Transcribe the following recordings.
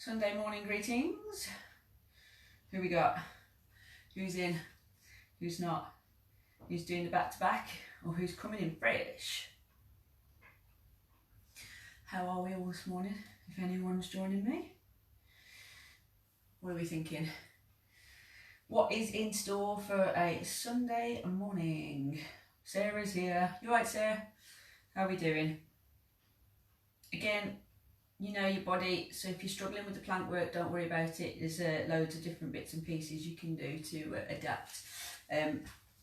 Sunday morning greetings. Who we got? Who's in? Who's not? Who's doing the back-to-back? Or who's coming in fresh? How are we all this morning? If anyone's joining me. What are we thinking? What is in store for a Sunday morning? Sarah's here. You right, Sarah? How are we doing? Again, you know your body, so if you're struggling with the plank work, don't worry about it. There's loads of different bits and pieces you can do to adapt. I'm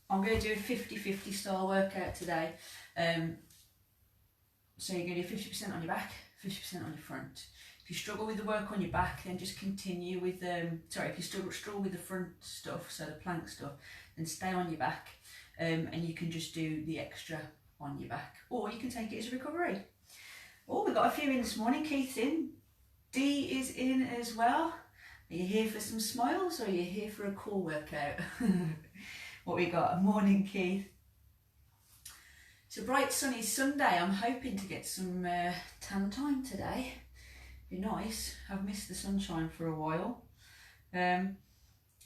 going to do a 50-50 style workout today. So you're going to do 50% on your back, 50% on your front. If you struggle with the work on your back, then just continue with, if you struggle with the front stuff, so the plank stuff, then stay on your back, and you can just do the extra on your back. Or you can take it as a recovery. Oh, we've got a few in this morning. Keith's in. Dee is in as well. Are you here for some smiles or are you here for a core workout? What we got? Morning, Keith. It's a bright sunny Sunday. I'm hoping to get some tan time today. Be nice. I've missed the sunshine for a while.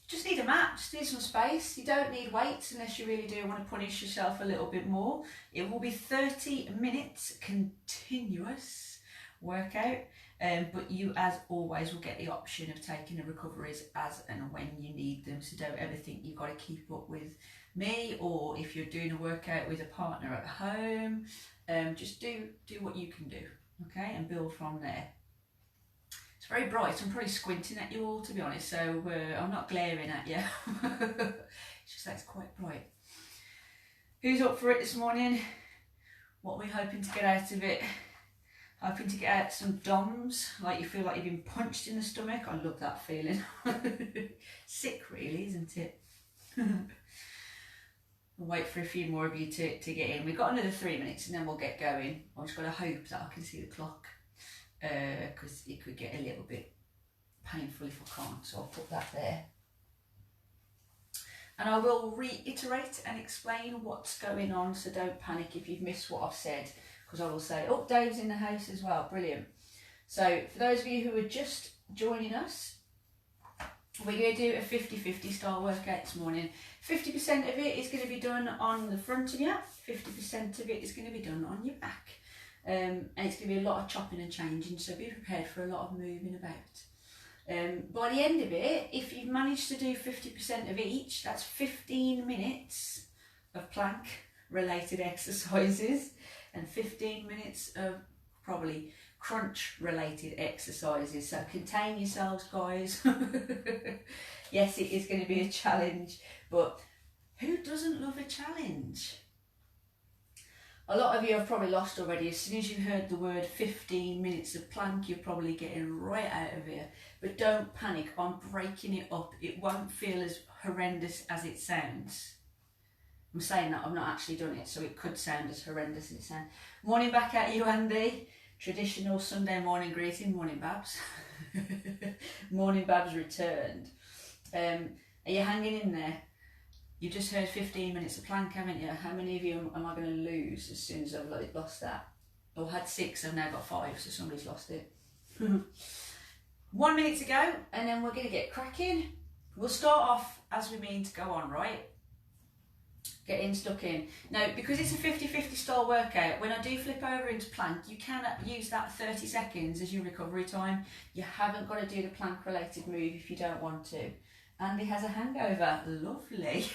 Just need a mat, just need some space. You don't need weights unless you really do want to punish yourself a little bit more. It will be 30 minutes continuous workout, but you, as always, will get the option of taking the recoveries as and when you need them. So don't ever think you've got to keep up with me, or if you're doing a workout with a partner at home, just do what you can do, okay, and build from there. It's very bright. I'm probably squinting at you all, to be honest, so I'm not glaring at you. It's just that it's quite bright. Who's up for it this morning? What are we hoping to get out of it? Hoping to get out some DOMs, like you feel like you've been punched in the stomach. I love that feeling. Sick, really, isn't it? We'll wait for a few more of you to get in. We've got another 3 minutes and then we'll get going. I've just got to hope that I can see the clock, because it could get a little bit painful if I can't, so I'll put that there. And I will reiterate and explain what's going on, so don't panic if you've missed what I've said, because I will say, oh, Dave's in the house as well, brilliant. So for those of you who are just joining us, we're going to do a 50-50 style workout this morning. 50% of it is going to be done on the front of you, 50% of it is going to be done on your back. And it's going to be a lot of chopping and changing, so be prepared for a lot of moving about. By the end of it, if you've managed to do 50% of each, that's 15 minutes of plank related exercises and 15 minutes of probably crunch related exercises. So contain yourselves, guys. Yes, it is going to be a challenge, but who doesn't love a challenge? A lot of you have probably lost already. As soon as you heard the word 15 minutes of plank, you're probably getting right out of here. But don't panic, I'm breaking it up. It won't feel as horrendous as it sounds. I'm saying that, I've not actually done it, so it could sound as horrendous as it sounds. Morning back at you, Andy. Traditional Sunday morning greeting. Morning, Babs. Morning, Babs returned. Are you hanging in there? You've just heard 15 minutes of plank, haven't you? How many of you am I going to lose as soon as I've lost that? I had 6, I've now got 5, so somebody's lost it. 1 minute to go, and then we're going to get cracking. We'll start off as we mean to go on, right? Getting stuck in. Now, because it's a 50-50 style workout, when I do flip over into plank, you can use that 30 seconds as your recovery time. You haven't got to do the plank related move if you don't want to. Andy has a hangover. Lovely.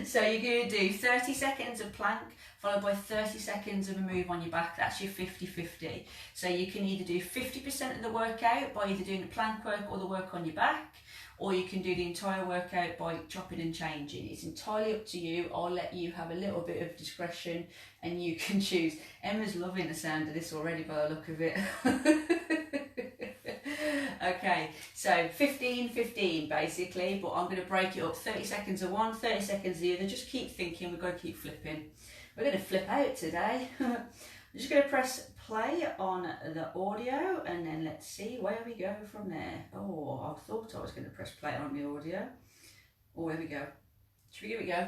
So you're going to do 30 seconds of plank followed by 30 seconds of a move on your back. That's your 50-50. So you can either do 50% of the workout by either doing the plank work or the work on your back, or you can do the entire workout by chopping and changing. It's entirely up to you. I'll let you have a little bit of discretion and you can choose. Emma's loving the sound of this already by the look of it. Okay, so 15-15 basically, but I'm going to break it up. 30 seconds of one, 30 seconds of the other. Just keep thinking, we've got to keep flipping. We're going to flip out today. I'm just going to press play on the audio and then let's see where we go from there. Oh, I thought I was going to press play on the audio. Oh, here we go. Should we give it a go?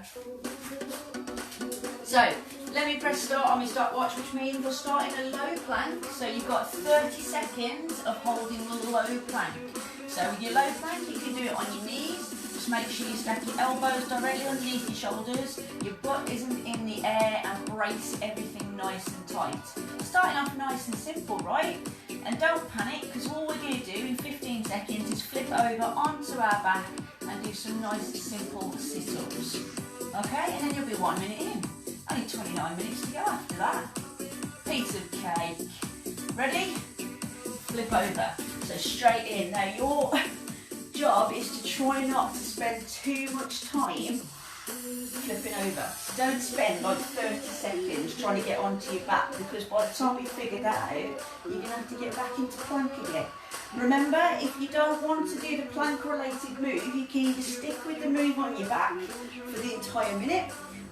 So, let me press start on my stopwatch, which means we're starting a low plank. So you've got 30 seconds of holding the low plank. So with your low plank, you can do it on your knees. Just make sure you stack your elbows directly underneath your shoulders, your butt isn't in the air, and brace everything nice and tight. Starting off nice and simple, right? And don't panic, because all we're going to do in 15 seconds is flip over onto our back and do some nice simple sit-ups. Okay, and then you'll be 1 minute in. Only 29 minutes to go after that. Piece of cake. Ready? Flip over. So straight in. Now your job is to try not to spend too much time flipping over. So don't spend like 30 seconds trying to get onto your back, because by the time we figure that out, you're going to have to get back into plank again. Remember, if you don't want to do the plank related move, you can either stick with the move on your back for the entire minute,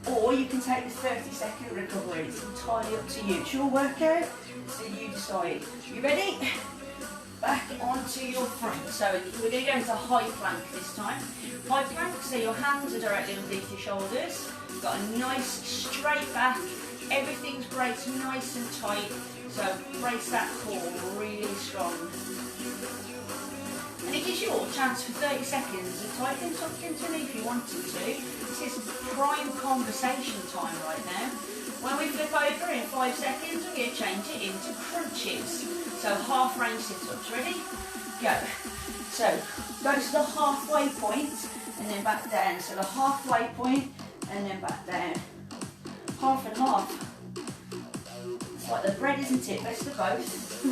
or you can take the 30-second recovery. It's entirely up to you. It's your workout, so you decide. You ready? Back onto your front. So we're going to go into high plank this time. High plank, so your hands are directly underneath your shoulders. You've got a nice straight back. Everything's braced nice and tight. So brace that core really strong. And it gives you all a chance for 30 seconds to tighten something to me if you wanted to. This is prime conversation time right now. When we flip over in 5 seconds, we're going to change it into crunches. So half range sit-ups. Ready? Go. So go to the halfway point and then back down. So the halfway point and then back down. Half and half. It's like the bread, isn't it? Best of both.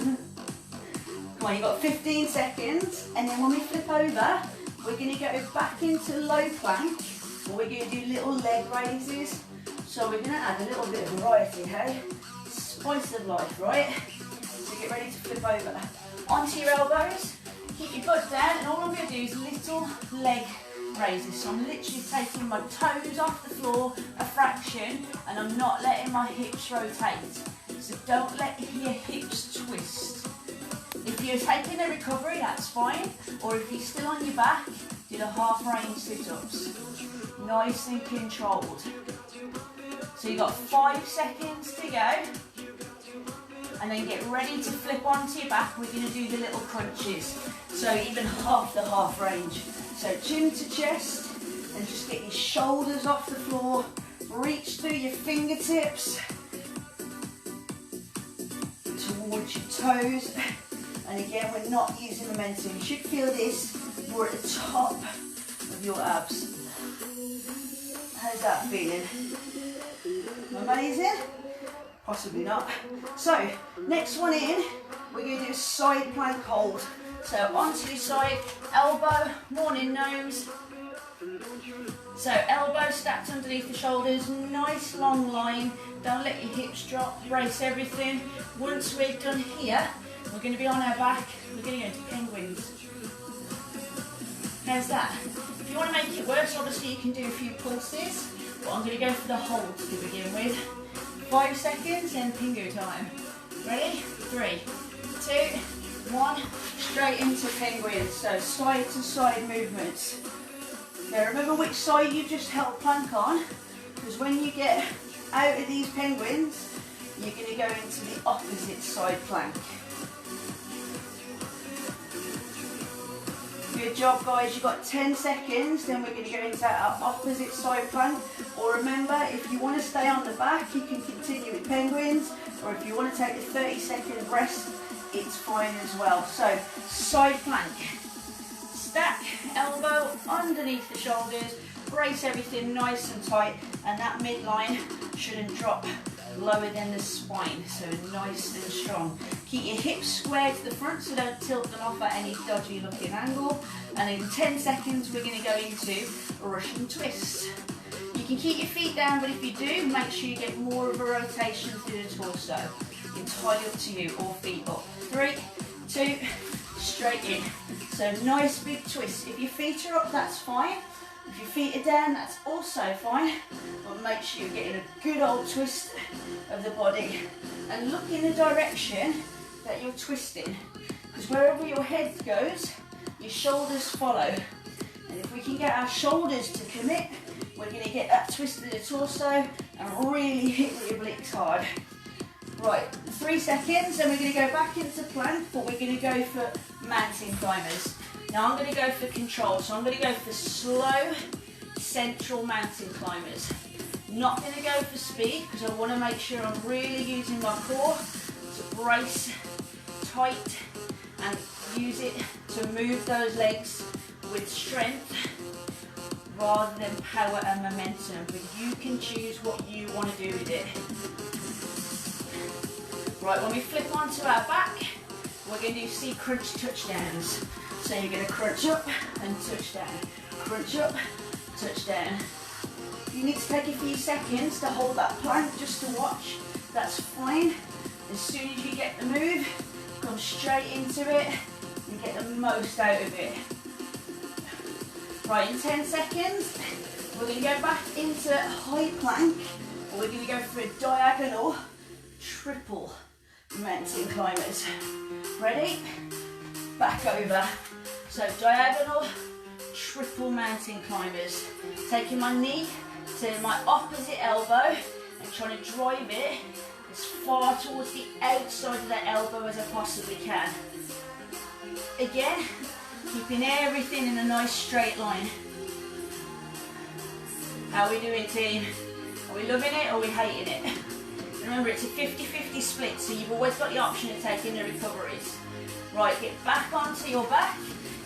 Come on, you've got 15 seconds, and then when we flip over, we're going to go back into low plank, or we're going to do little leg raises. So we're going to add a little bit of variety, hey? Spice of life, right? So get ready to flip over. Onto your elbows, keep your butt down, and all I'm going to do is little leg raises. So I'm literally taking my toes off the floor a fraction, and I'm not letting my hips rotate. So don't let your hips twist. If you're taking a recovery, that's fine. Or if you're still on your back, do the half range sit-ups. Nice and controlled. So you've got 5 seconds to go. And then get ready to flip onto your back. We're going to do the little crunches. So even half the half range. So chin to chest, and just get your shoulders off the floor. Reach through your fingertips towards your toes. And again, we're not using momentum. You should feel this more at the top of your abs. How's that feeling? Amazing? Possibly not. So, next one in, we're going to do a side plank hold. So, onto your side, elbow, morning nose. So, elbow stacked underneath the shoulders, nice long line. Don't let your hips drop, brace everything. Once we're done here, we're going to be on our back, we're going to go into penguins. How's that? If you want to make it worse, obviously you can do a few pulses, but I'm going to go for the hold to begin with. 5 seconds and pingu time. Ready? 3, 2, 1, straight into penguins. So side to side movements. Now remember which side you just held plank on, because when you get out of these penguins, you're going to go into the opposite side plank. Good job, guys. You've got 10 seconds, then we're going to go into our opposite side plank. Or remember, if you want to stay on the back, you can continue with penguins, or if you want to take a 30-second rest, it's fine as well. So, side plank. Stack, elbow underneath the shoulders, brace everything nice and tight, and that midline shouldn't drop lower than the spine, so nice and strong. Keep your hips square to the front, so don't tilt them off at any dodgy looking angle. And in 10 seconds, we're going to go into a Russian twist. You can keep your feet down, but if you do, make sure you get more of a rotation through the torso. Entirely up to you, all feet up. 3, 2, straight in. So nice big twist. If your feet are up, that's fine. If your feet are down, that's also fine, but make sure you're getting a good old twist of the body. And look in the direction that you're twisting, because wherever your head goes, your shoulders follow. And if we can get our shoulders to commit, We're going to get that twist of the torso and really hit your obliques hard. Right, 3 seconds, and we're going to go back into plank, but we're going to go for mountain climbers. Now I'm going to go for control, so I'm going to go for slow, central mountain climbers. Not going to go for speed, because I want to make sure I'm really using my core to brace tight and use it to move those legs with strength rather than power and momentum, but you can choose what you want to do with it. Right, when we flip onto our back, we're going to do C crunch touchdowns. So you're going to crunch up and touch down, crunch up, touch down. You need to take a few seconds to hold that plank just to watch, that's fine. As soon as you get the move, come straight into it and get the most out of it. Right, in 10 seconds, we're going to go back into high plank, or we're going to go for a diagonal triple mountain climbers. Ready? Back over. So diagonal triple mountain climbers. Taking my knee to my opposite elbow and trying to drive it as far towards the outside of that elbow as I possibly can. Again, keeping everything in a nice straight line. How are we doing, team? Are we loving it or are we hating it? Remember, it's a 50-50 split, so you've always got the option of taking the recoveries. Right, get back onto your back.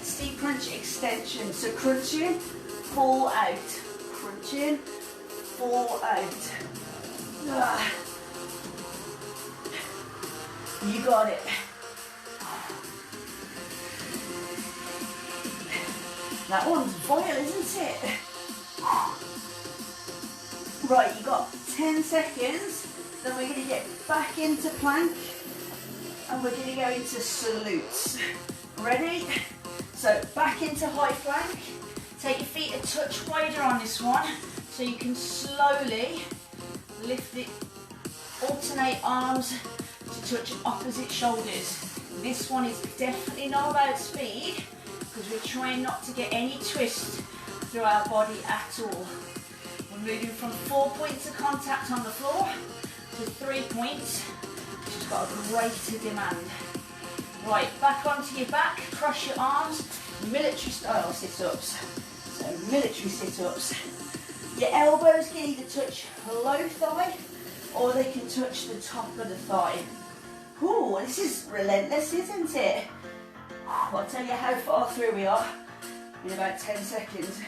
C crunch extension. So crunch in, fall out. Crunch in, fall out. You got it. That one's vile, isn't it? Right, you got 10 seconds. Then we're going to get back into plank. And we're going to go into salutes. Ready? So back into high plank. Take your feet a touch wider on this one, so you can slowly lift it. Alternate arms to touch opposite shoulders. This one is definitely not about speed, because we're trying not to get any twist through our body at all. We're moving from 4 points of contact on the floor to 3 points, which has got a greater demand. Right, back onto your back, cross your arms, military style sit-ups. So military sit-ups. Your elbows can either touch the low thigh or they can touch the top of the thigh. Ooh, this is relentless, isn't it? I'll tell you how far through we are in about 10 seconds.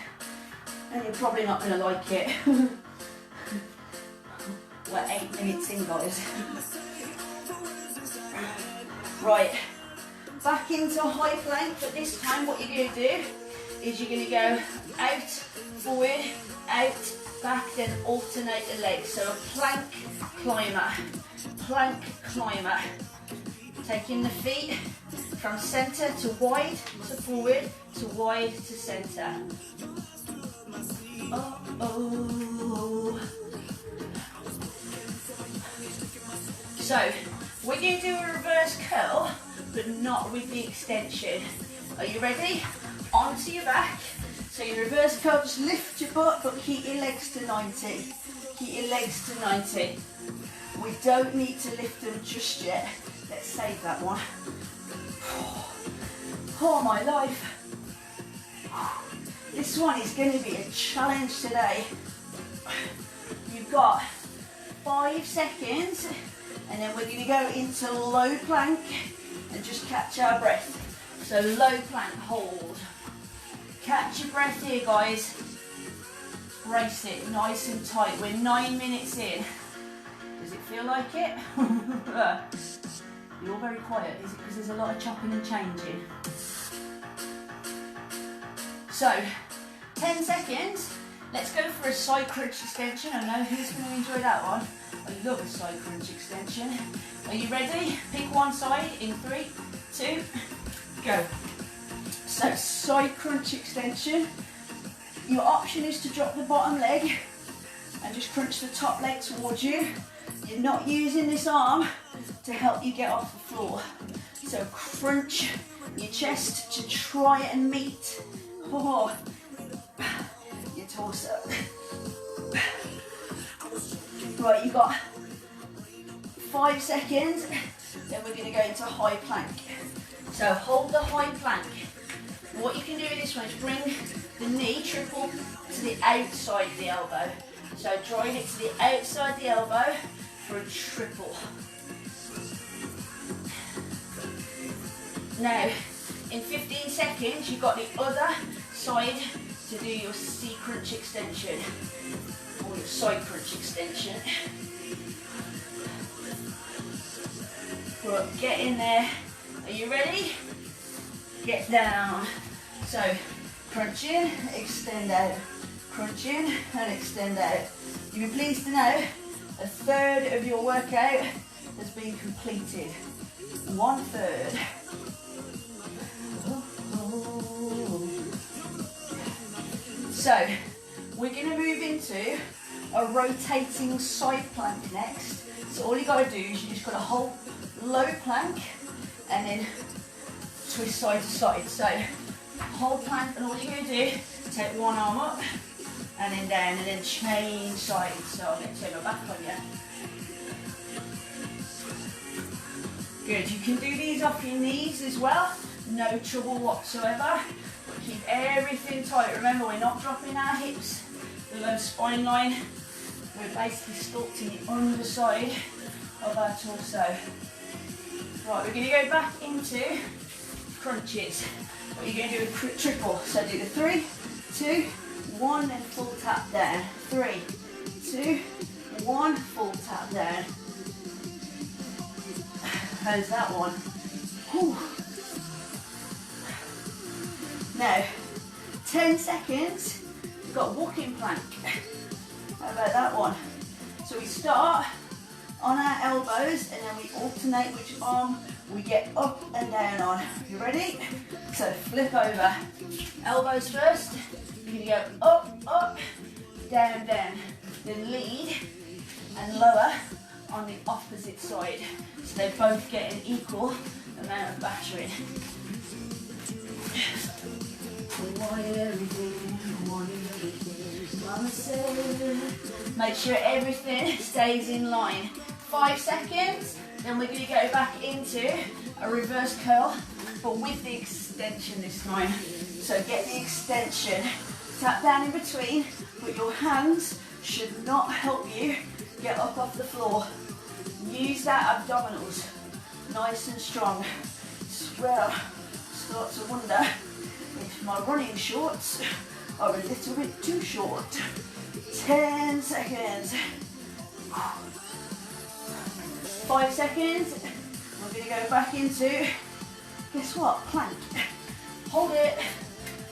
And you're probably not going to like it. We're 8 minutes in, guys. Right, back into high plank, but this time what you're going to do is you're going to go out, forward, out, back, then alternate the legs. So a plank climber, taking the feet from centre to wide to forward to wide to centre. Oh. So we're going to do a reverse curl, but not with the extension. Are you ready? Onto your back. So your reverse curl, just lift your butt, but keep your legs to 90. Keep your legs to 90. We don't need to lift them just yet. Let's save that one. Oh my life. This one is going to be a challenge today. You've got 5 seconds, and then we're going to go into low plank and just catch our breath. So low plank, hold. Catch your breath here, guys. Brace it nice and tight. We're 9 minutes in. Does it feel like it? You're very quiet. Is it because there's a lot of chopping and changing? So, 10 seconds. Let's go for a side crunch extension. I know who's going to enjoy that one. I love a side crunch extension. Are you ready? Pick one side in 3, 2, go. So, side crunch extension. Your option is to drop the bottom leg and just crunch the top leg towards you. You're not using this arm to help you get off the floor. So crunch your chest to try and meet your torso. Right, you've got 5 seconds, then we're going to go into high plank. So hold the high plank. What you can do with this one is bring the knee triple to the outside of the elbow. So drawing it to the outside of the elbow for a triple. Now, in 15 seconds, you've got the other side to do your C crunch extension, or your side crunch extension. Right, get in there. Are you ready? Get down. So, crunch in, extend out. Crunch in and extend out. You'll be pleased to know a third of your workout has been completed. 1/3. So, we're going to move into a rotating side plank next. So all you got to do is you just got to hold low plank and then twist side to side. So hold plank, and all you're going to do, take one arm up and then down, and then change sides. So I'm going to turn my back on you. Good, you can do these off your knees as well, no trouble whatsoever. But keep everything tight. Remember, we're not dropping our hips below spine line. We're basically sculpting the underside of our torso. Right, we're going to go back into crunches. What you're going to do is triple. So do the 3, 2, 1, then full tap down. 3, 2, 1, full tap down. How's that one? Whew. Now, 10 seconds, we've got walking plank. How about that one? So we start on our elbows and then we alternate which arm we get up and down on. You ready? So flip over. Elbows first. You're going to go up, up, down, down. Then lead and lower on the opposite side. So they both get an equal amount of battering. Make sure everything stays in line. 5 seconds, then we're going to go back into a reverse curl, but with the extension this time. So get the extension, tap down in between, but your hands should not help you get up off the floor. Use that abdominals, nice and strong. Well, start to wonder if my running shorts are a little bit too short. 10 seconds. 5 seconds. We're going to go back into, guess what, plank. Hold it.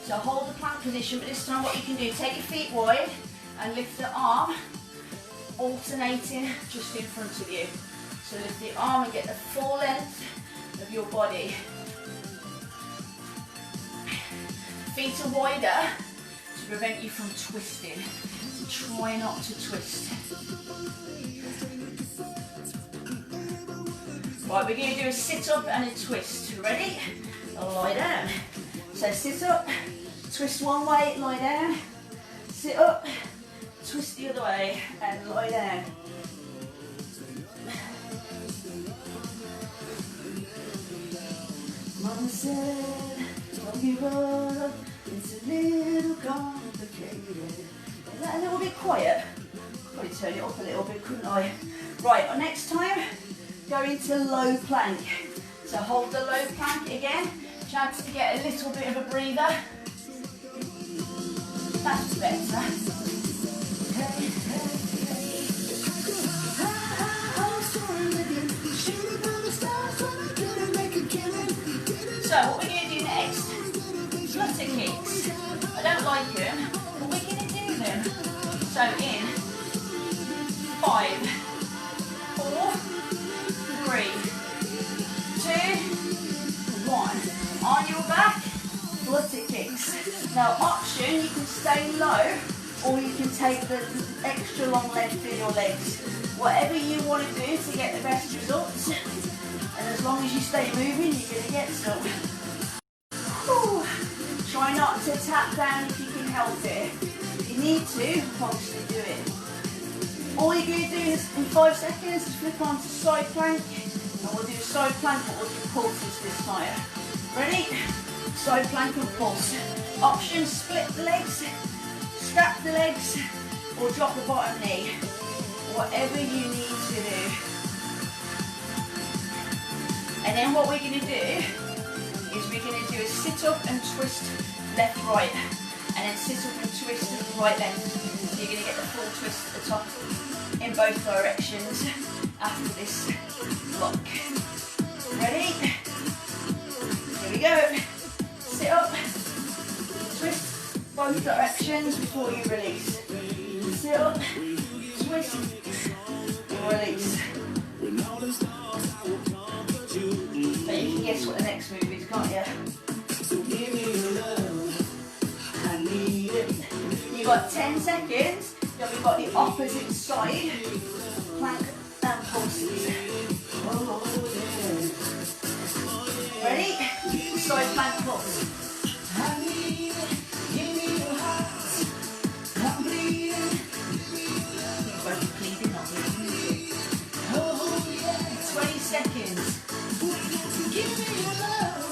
So hold the plank position, but this time what you can do, take your feet wide and lift the arm, alternating just in front of you. So lift the arm and get the full length of your body. Feet are wider to prevent you from twisting. So try not to twist. Right, we're going to do a sit up and a twist. Ready? Lie down. So sit up, twist one way, lie down. Sit up, twist the other way and lie down. Mama said, don't give up, it's a little complicated. Is that a little bit quiet? Probably turn it up a little bit, couldn't I? Right, next time, go into low plank. So hold the low plank again, chance to get a little bit of a breather. That's better. So what we're going to do next, flutter kicks. I don't like them, but we're going to do them. So in 5, 4, 3, 2, 1. On your back, flutter kicks. Now option, you can stay low or you can take the extra long length in your legs. Whatever you want to do to get the best results. And as long as you stay moving, you're going to get some. Whew. Try not to tap down if you can help it. If you need to, obviously do it. All you're going to do is, in 5 seconds, is flip onto side plank, and we'll do side plank, but we'll do pulses this time. Ready? Side plank and pulse. Option, split the legs, strap the legs, or drop the bottom knee. Whatever you need to do. And then what we're going to do is we're going to do a sit up and twist left right, and then sit up and twist right left. So you're going to get the full twist at the top in both directions after this block. Ready? Here we go. Sit up, twist both directions before you release. Sit up, twist, and release. But you can guess what the next move is, can't you? So give me your love, I need it. You've got 10 seconds, then we've got the opposite side, plank and pulses. Ready? Side plank pulse. I need it, give me your heart, I'm bleeding. You're both bleeding, not bleeding. Oh yeah. 20 seconds. Give me your love.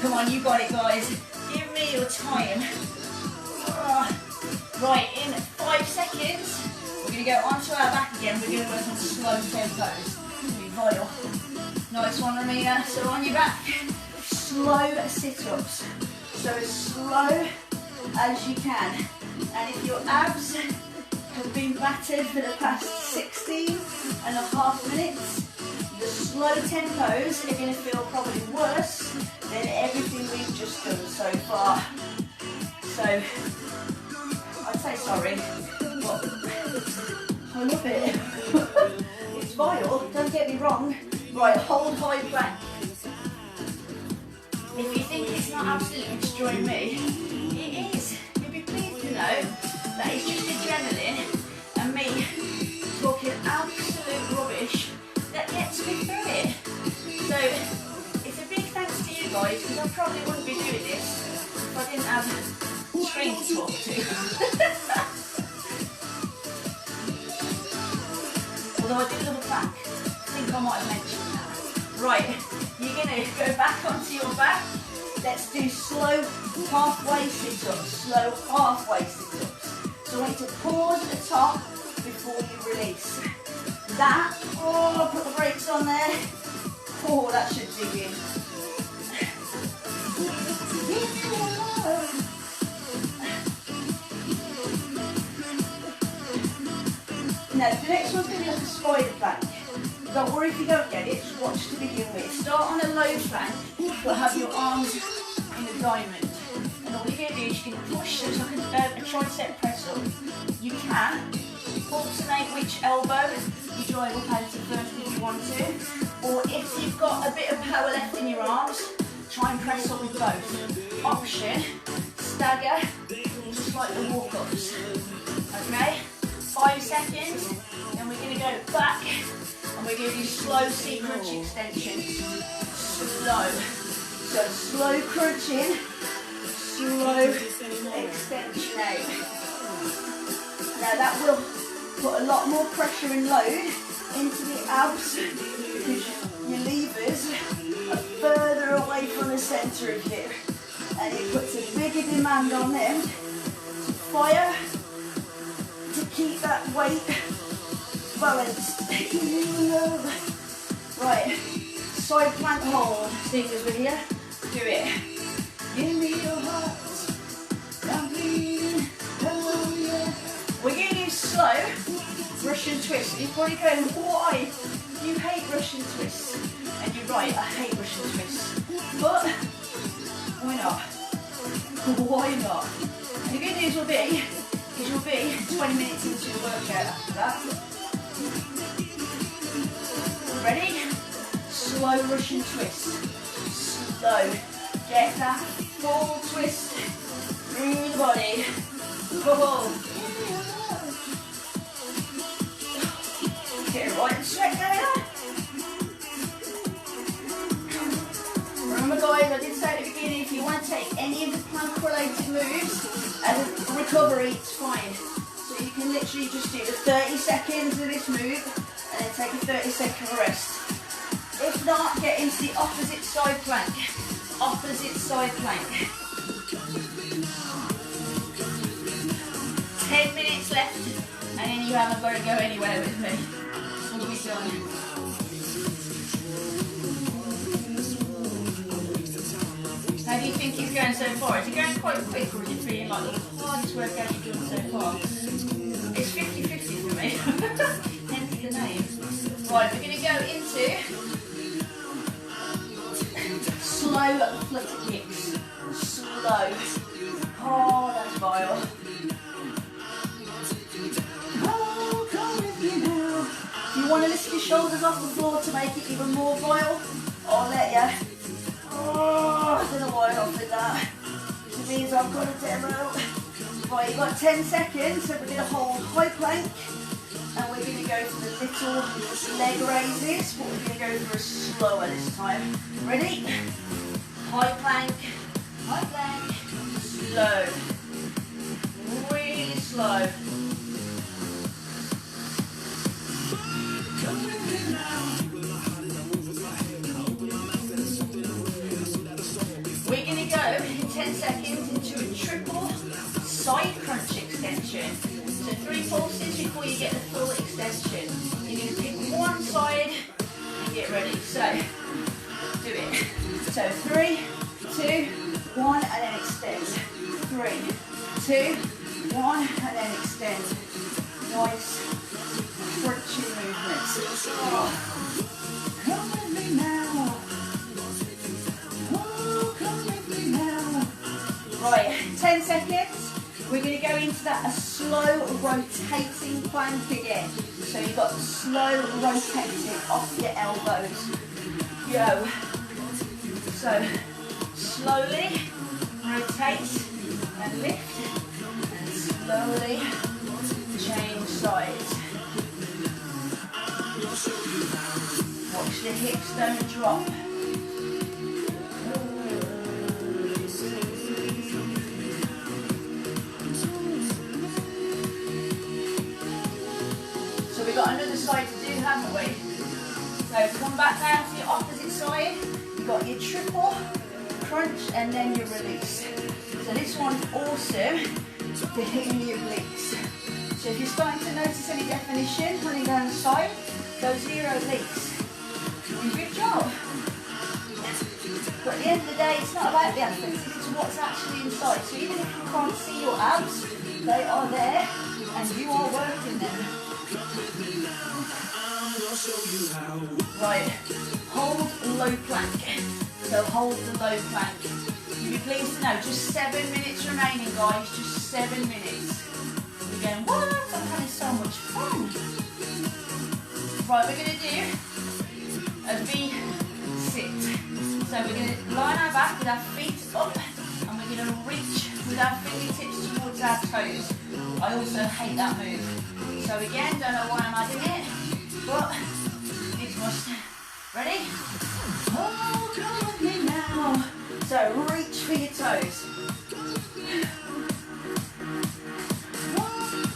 Come on, you got it, guys. Give me your time. Right, in 5 seconds, we're going to go onto our back again. We're going to work on slow tempos. It's going to be vital. Nice one, Ramina. So on your back, slow sit-ups. So as slow as you can. And if your abs have been battered for the past 16.5 minutes, the slow tempos are going to feel probably worse than everything we've just done so far. So, I'd say sorry, but I love it. It's vital, don't get me wrong. Right, hold high plank. If you think it's not absolutely destroying me, it is. You'll be pleased to know that it's just adrenaline and me talking absolute rubbish that gets me through it. So it's a big thanks to you guys, because I probably wouldn't be doing this if I didn't have a screen to talk to. Although I do love a plank, I think I might have mentioned that. Right, you're going to go back onto your back. Let's do slow halfway sit-ups, slow halfway sit-ups. So I want you to pause at the top before you release. That, oh, put the brakes on there. Oh, that should dig in. Now, the next one's going to be like a spider plank. Don't worry if you don't get it, just watch to begin with. Start on a low plank, but have your arms in a diamond. And all you're going to do is you can push, so it's like a tricep press up. You can alternate which elbow you drive up out to first if you want to, or if you've got a bit of power left in your arms, try and press up with both. Option, stagger, just like the walk-ups. Okay, 5 seconds, then we're going to go back, and we're going to do slow seat crunch extensions. Slow. So slow crunching, slow extension out. Now that will put a lot more pressure and load into the abs because your levers are further away from the centre of you, and it puts a bigger demand on them to fire to keep that weight balanced. Right, side plank hold. Singers with you. Do it. Give me your heart. I'm bleeding. Oh yeah. We're going to do slow Russian twist. You're probably going, why? You hate Russian twists. And you're right, I hate Russian twists. But, why not? Why not? And the good news will be, is you'll be 20 minutes into your workout after that. Ready? Slow Russian twist. Slow. Get that full twist through the body. Whoa. Get it right and sweat there. Remember guys, I did say at the beginning, if you want to take any of the plank related moves as a recovery, it's fine. literally just do the 30 seconds of this move and then take a 30-second rest. If not, get into the opposite side plank. Opposite side plank. 10 minutes left, and then you haven't got to go anywhere with me. We'll be done. How do you think it's going so far? Is it going quite quick, or is it feeling like the hardest workout you've done so far? It's 50-50 for me, hence the name. Right, we're going to go into slow flick kicks. Slow. Oh, that's vile. Oh, come with me now. You want to lift your shoulders off the floor to make it even more vile? I'll let you. Oh, I don't know why I offered that. It means I've got a demo. Right, you've got 10 seconds, so we're going to hold high plank. And we're going to go for the little leg raises, but we're going to go for a slower this time. Ready? High plank, slow. Really slow. We're going to go in 10 seconds into a triple side crunch extension. So 3 pulses before you get the full extension. You're going to pick one side and get ready. So, do it. So 3, 2, 1, and then extend. 3, 2, 1, and then extend. Nice crunchy movements. Oh. Come with me now. Oh, come with me now. Right, 10 seconds. We're going to go into that a slow rotating plank again. So you've got slow rotating off your elbows. Go. So slowly rotate and lift, and slowly change sides. Watch the hips don't drop. We've got another side to do, haven't we? So come back down to your opposite side. You've got your triple crunch and then your release. So this one's awesome to hitting your obliques. So if you're starting to notice any definition running down the side, those are your obliques. Good job. But at the end of the day, it's not about the abs, it's what's actually inside. So even if you can't see your abs, they are there and you are working them. Right, hold low plank. So hold the low plank. You'll be pleased to know, just 7 minutes remaining, guys. Just 7 minutes. You're going, what? I'm having so much fun. Right, we're going to do a V-sit. So we're going to lie on our back with our feet up, and we're going to reach with our fingertips towards our toes. I also hate that move. So again, don't know why I'm adding it, but it's must. Ready? Oh, come with me now. So reach for your toes.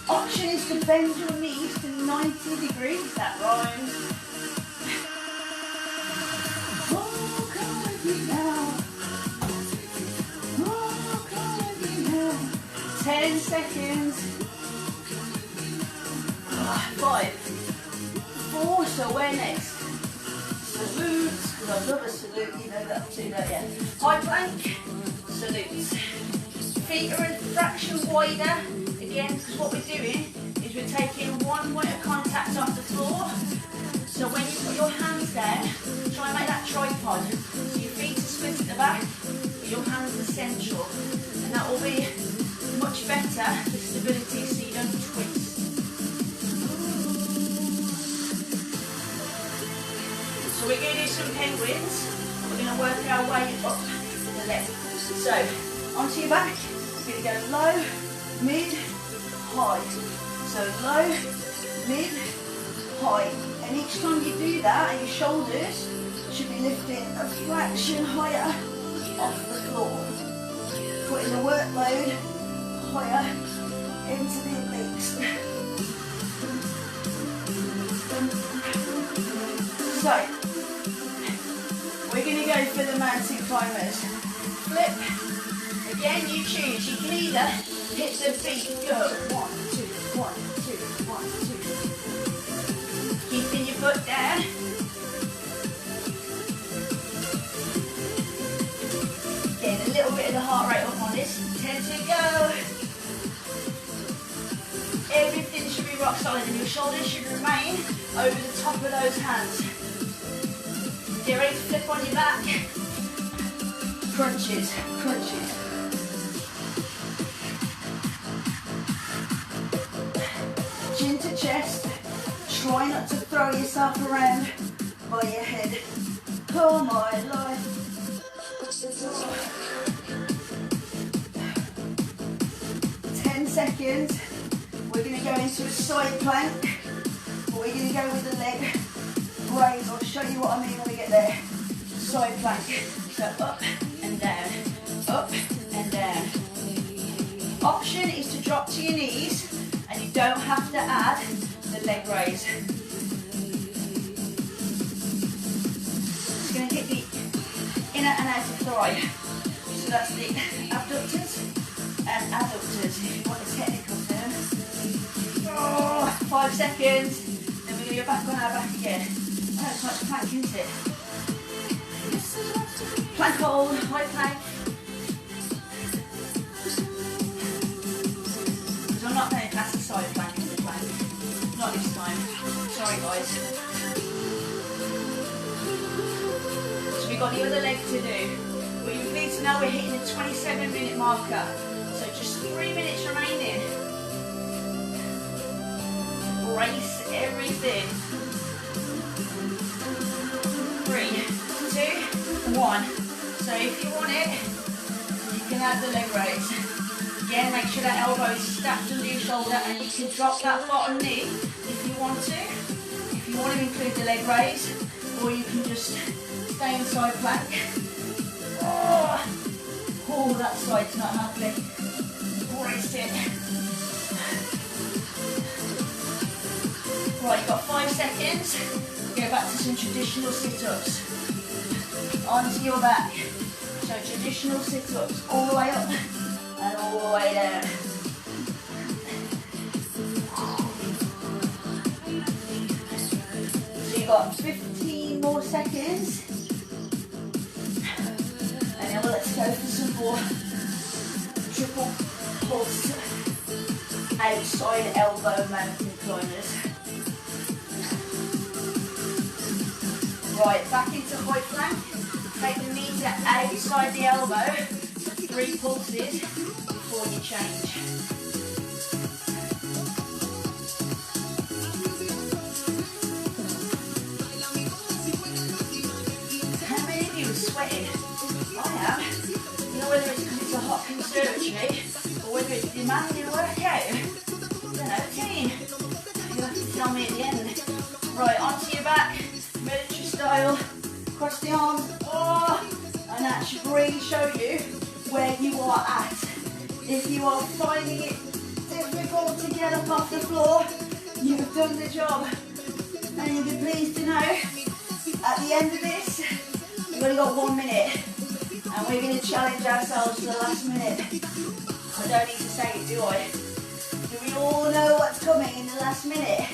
Option is to bend your knees to 90 degrees. That rhymes. Oh, come with me now. Oh, come with me now. 10 seconds. 5, 4, so where next? Salutes, because I love a salute, you know that too, don't you? High plank, salutes. Feet are a fraction wider, again, because what we're doing is we're taking 1 point of contact off the floor. So when you put your hands down, try and make that tripod. So your feet are split at the back, but your hands are central. And that will be much better for stability so you don't twist. So we're going to do some penguins. We're going to work our way up the leg. So onto your back, we're going to go low, mid, high. So low, mid, high. And each time you do that, your shoulders should be lifting a fraction higher off the floor. Putting the workload higher into the obliques. So, we're going to go for the mountain climbers. Flip. Again, you choose. You can either hit the beat, go 1, 2, 1, 2, 1, 2. Keeping your foot down. Getting a little bit of the heart rate up on this. 10 to go. Everything should be rock solid and your shoulders should remain over the top of those hands. Get ready to flip on your back. Crunches, crunches. Chin to chest. Try not to throw yourself around by your head. Oh my life. 10 seconds. We're going to go into a side plank. We're going to go with the leg raise. I'll show you what I mean when we get there. Side plank. So up and down, up and down. Option is to drop to your knees and you don't have to add the leg raise. Just going to hit the inner and outer thigh. So that's the abductors and adductors, if you want a technical term. Oh, 5 seconds. Then we're going to go back on our back again. That's much plank, isn't it? Plank hold, high plank. Because I'm not going to class the side plank as a plank. Not this time. Sorry guys. So we've got the other leg to do. But you need to know we're hitting the 27-minute marker. So just 3 minutes remaining. Brace everything. 3, 2, 1. So if you want it, you can add the leg raise. Again, make sure that elbow is stacked under your shoulder and you can drop that bottom knee if you want to. If you want to include the leg raise, or you can just stay in side plank. Oh, that side's not happy. Brace it. Right, you've got 5 seconds. Go back to some traditional sit-ups. Onto your back. So traditional sit-ups, all the way up and all the way down. So you've got 15 more seconds. And then let's go for some more triple pulse outside elbow mountain climbers. Right, back into high plank. Take the knees outside the elbow. 3 pulses before you change. How many of you are sweating? I am. You know whether it's because it's a hot conservatory or whether it's demanding workout. I don't know, team. You'll have to tell me at the end. Right, onto your back. Military style, cross the arms, and that should really show you where you are at. If you are finding it difficult to get up off the floor, you've done the job. And you'll be pleased to know, at the end of this, we've only got 1 minute, and we're going to challenge ourselves to the last minute. I don't need to say it, do I? Do we all know what's coming in the last minute?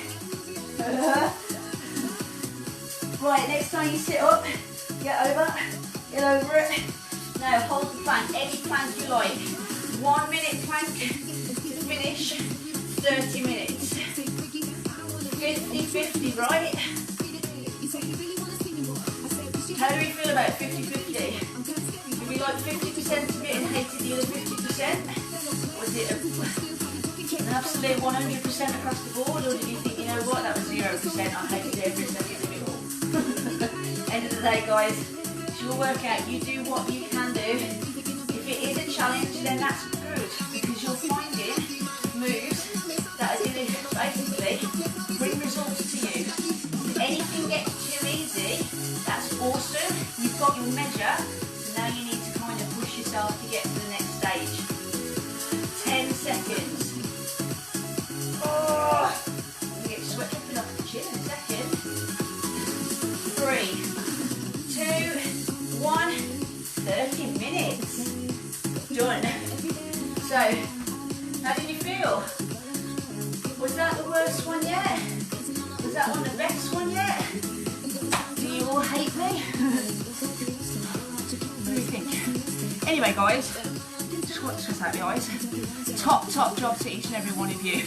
Right, next time you sit up, get over it. Now hold the plank, any plank you like. 1 minute plank to finish 30 minutes. 50-50, right? How do we feel about 50-50? Do we like 50% of it and hated the other 50%? Was it an absolute 100% across the board, or did you think, you know what, that was 0%, I hated every second of it all? End of the day, guys, it's your workout. You do what you can do. If it is a challenge, then that's good, because you're finding moves that are going to basically bring results to you. If anything gets too easy, that's awesome. You've got your measure, so now you need to kind of push yourself to get to the next stage. 10 seconds. Oh, I'm going to get sweat dropping off the chin in a second. 3, 30 minutes. Done. So, how did you feel? Was that the worst one yet? Was that one the best one yet? Do you all hate me? What do you think? Anyway guys, just want to stress out the eyes. Top job to each and every one of you.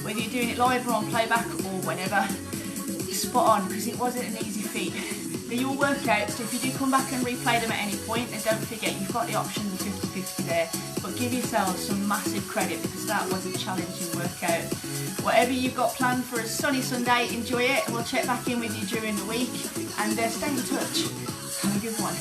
Whether you're doing it live or on playback or whenever. Spot on, because it wasn't an easy feat. They're your workouts, so if you do come back and replay them at any point, then don't forget you've got the option of 50-50 there, but give yourselves some massive credit because that was a challenging workout. Whatever you've got planned for a sunny Sunday, enjoy it, and we'll check back in with you during the week, and stay in touch. Have a good one.